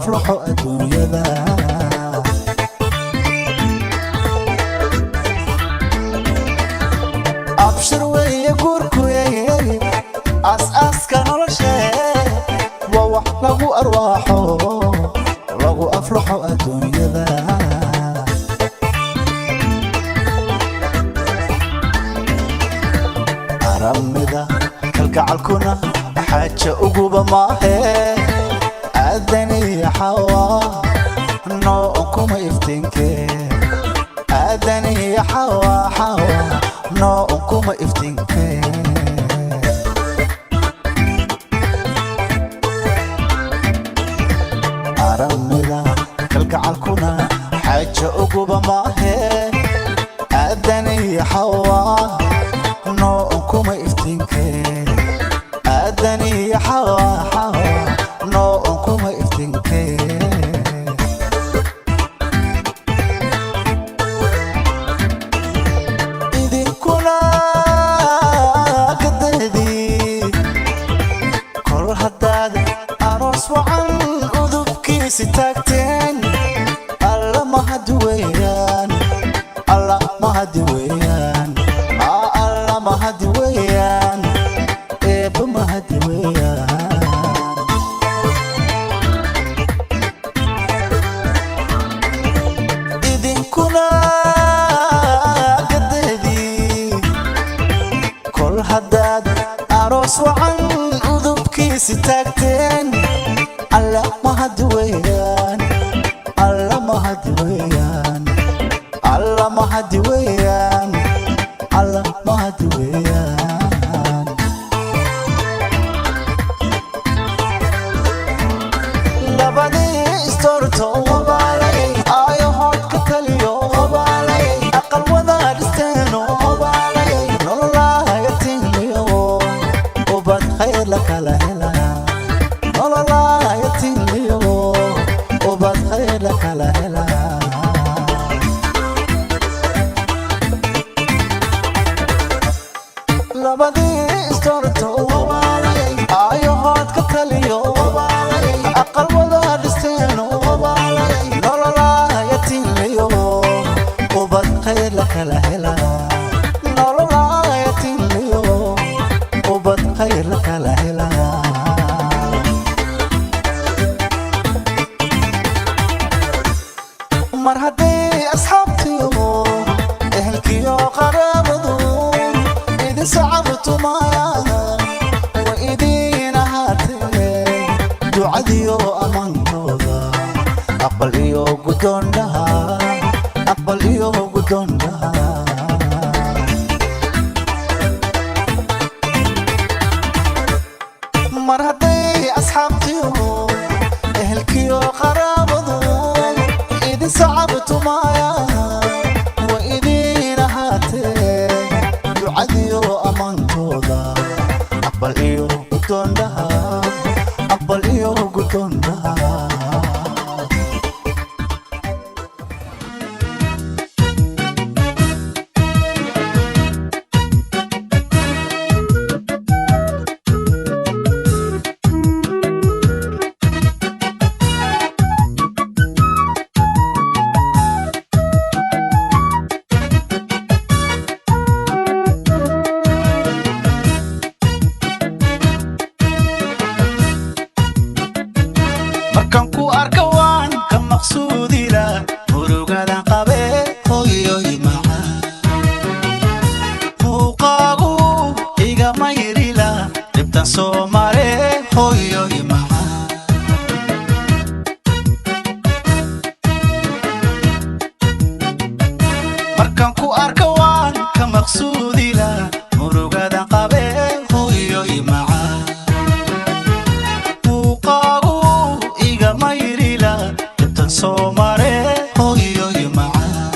أفلحوا الدنيا ذا أبشر ويقولكوا يا أساس كانوا الشيء ووح لغو أرواحه لغو أفلحوا الدنيا ذا أرمدا كالكعلكونا حاجة أقوبة ماهي أدني يا حوا نوعكم يفتنكي أدني يا حوا نوعكم يفتنكي أرمدا كالكعلكونا حاجة أقوبة ماهي أدني يا حوا نوعكم يفتنكي أدني يا حوا نوعكم يفتنكي إذن كنا قددي كل هداد أروس وعن أذبكي ستاكتين الله ما هدويان الله ما هدويان الله ما هدويان إيه ما هدويان إذن كنا قددي كل هداد أروس وعن أذبكي ستاكتين الله ما هدويان الله ما هدويان الله ما هدويان الله ما هدويان لبني استورتو وبالي آيو هوت كتليو وبالي أقل وذا دستينو وبالي نولله يتينيو وبد خير لك لهلا نولله يتينيو وبد خير لك لهلا لبدي استورتو وبالي آيو هوت كتليو وبالي أقل وذا دستينو وبالي نولله يتينيو وبد خير لك لهلا نولله يتينيو وبد خير لك لهلا مرحبا أصحابتي أهلكيو قرابضو إذا صعبتوا معايا وإيدينا هاتي دعاديو أمان روضا أقبليو قدون لها أقبليو قدون لها مرحبا أصحابتي أهلكيو قرابضو إذا صعبتوا معايا وإيدينا هاتي دعاديو أمان روضا أقبليو قدون لها أقبليو قدون لها markaan ku arka waan ka maqsuudila murugadan qabe hooyoy macaan muuqaagu igama yirila dhibtan soo mare hooyoy macaan markaan ku arka waan ka maqsuudila murugadan qabe hooyoy macaan somare hooyoy macaan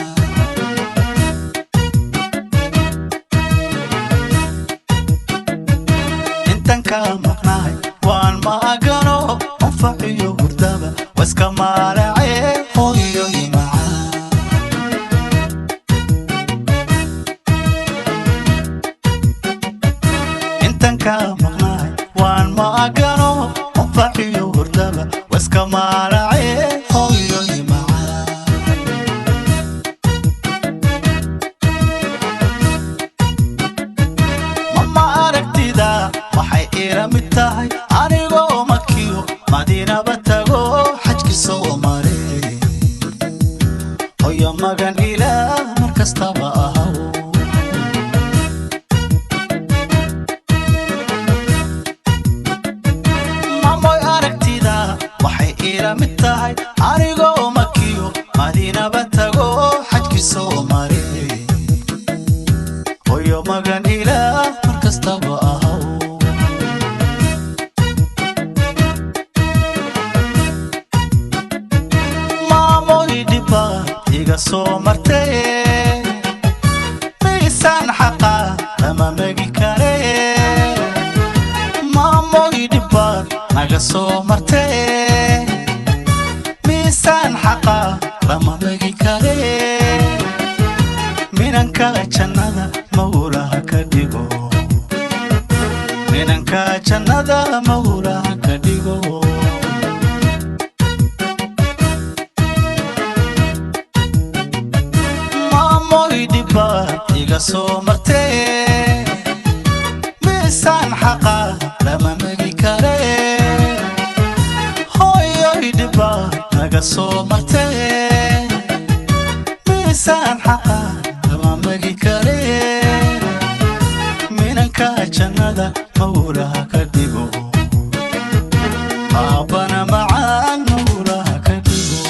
intan ka maqnaay waan maagano anfaciyo hurdaba waska maaracee hooyoy macaan intan ka maqnaay waan maagano anfaciyo hurdaba waska maaracee tago xajki soo maray hooyo magan ilaah markastaba ahaw mamoy aragtida waxay ila mid tahay anigoo makiyo madiinaba tago xajki soo maray hooyo magan ilaah markastaba ahaw iga soo martay miisaan xaqa lama megi kare maamoy dhibbaad naga soo martay miisaan xaqa lama megi kare minanka jannada mawlaha ka dhigo minanka jannada mawlaha ka dhigo iga soo martay miisaan xaqa lama megi kare hooyoy dhibba naga soo martay miisaan xaqa lama megi kare minanka jannada mawlaha ka dhigo aabana macaan mawlaha ka dhigo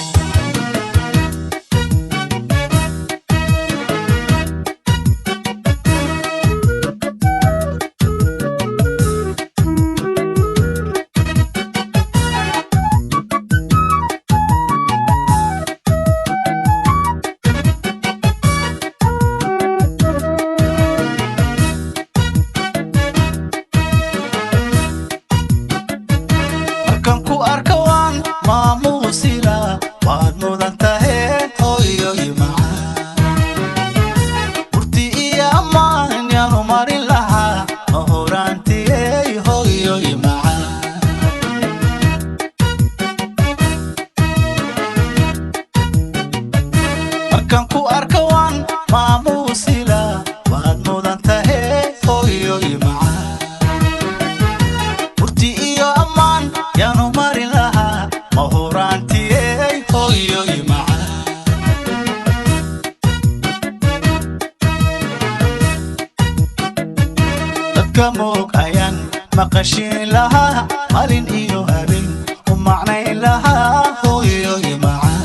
كموك أيان مقشين لها مالين إيو هابين ومعنين لها هو يوي معاه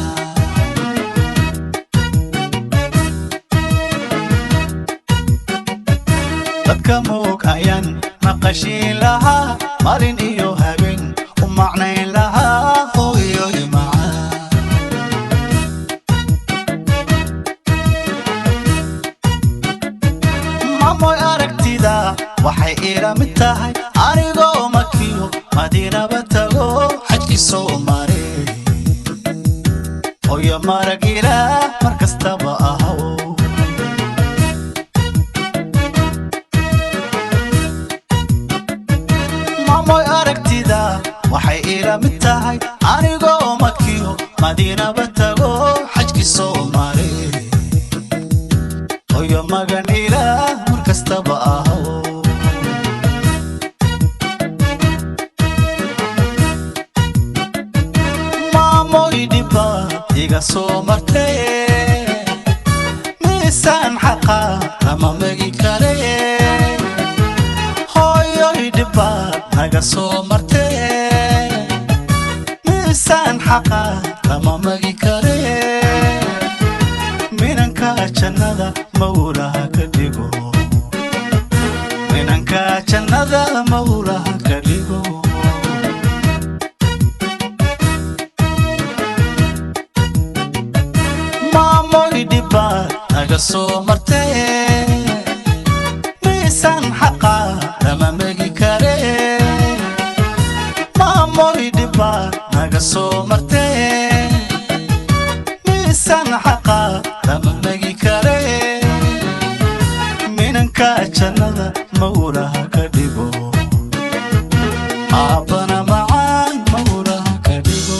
كموك أيان مقشين لها مالين إيو هابين ومعنين لها هو يوي معاه ماموي أركتيدا waxay ila mid tahay anigoo makiyo madiinaba tago xajki soo maray hooyo marag ilaah markastaba ahaw mamoy aragtida waxay ila mid tahay anigoo makiyo madiinaba tago xajki soo maray hooyo magan ilaah markastaba ahaw iga soo martay miisaan xaqa lama megi kare hooyoy dhibba naga soo martay miisaan xaqa lama megi kare minanka jannada mawlaha ka dhigo minanka jannada mawlaha ka dhigo naga soo martay miisaan xaqa lama megi kare maamoy dhibba naga soo martay miisaan xaqa lama megi kare minanka jannada mawlaha ka dhigo aabana macaan mawlaha ka dhigo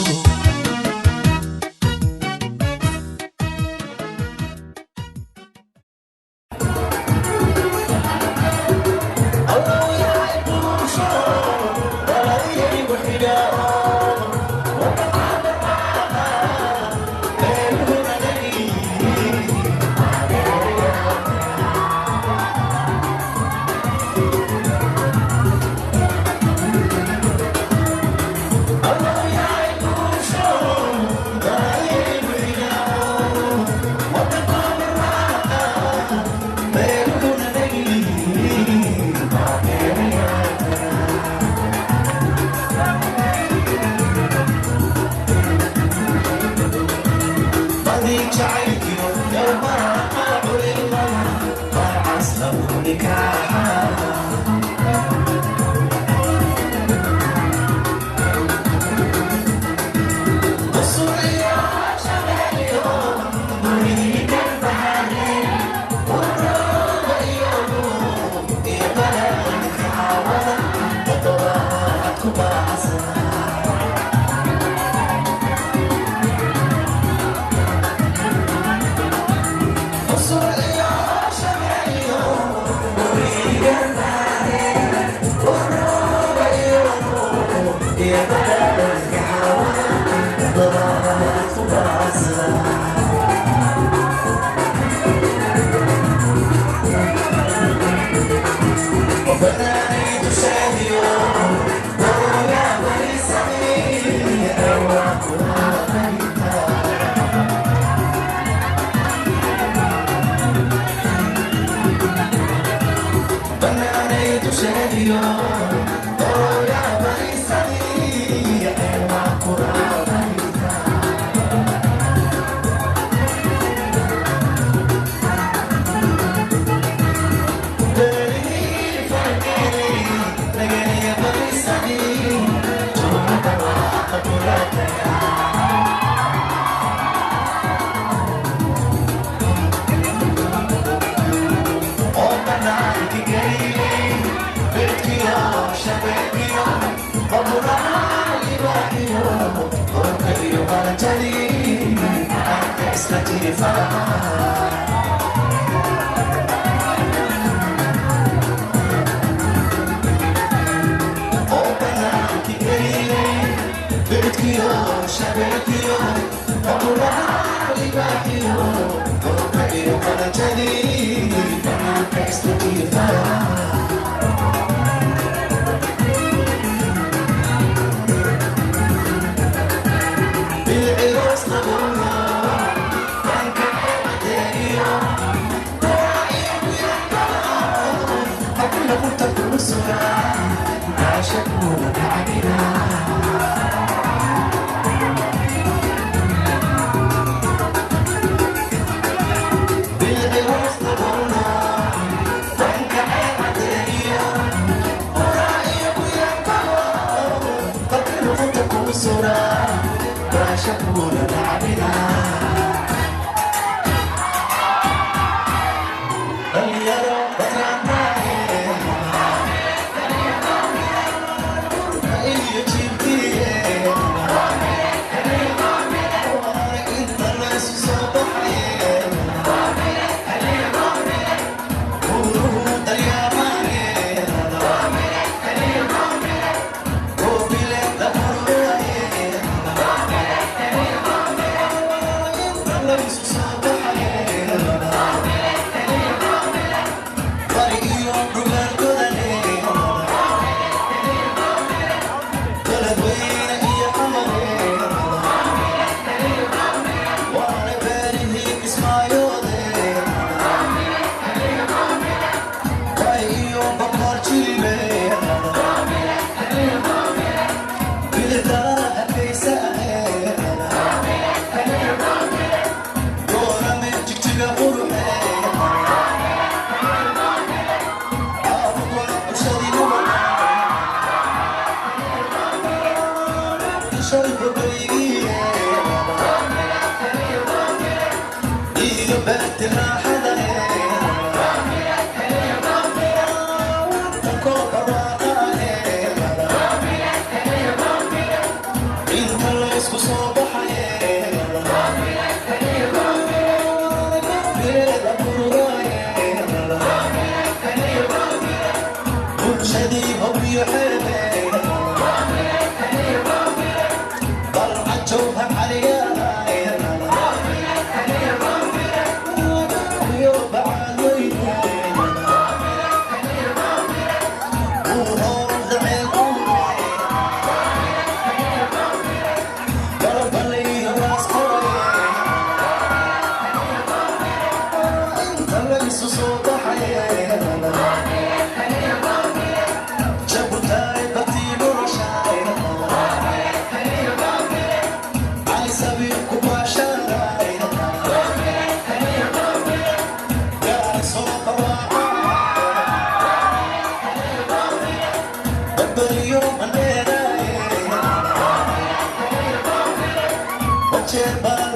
jeer baan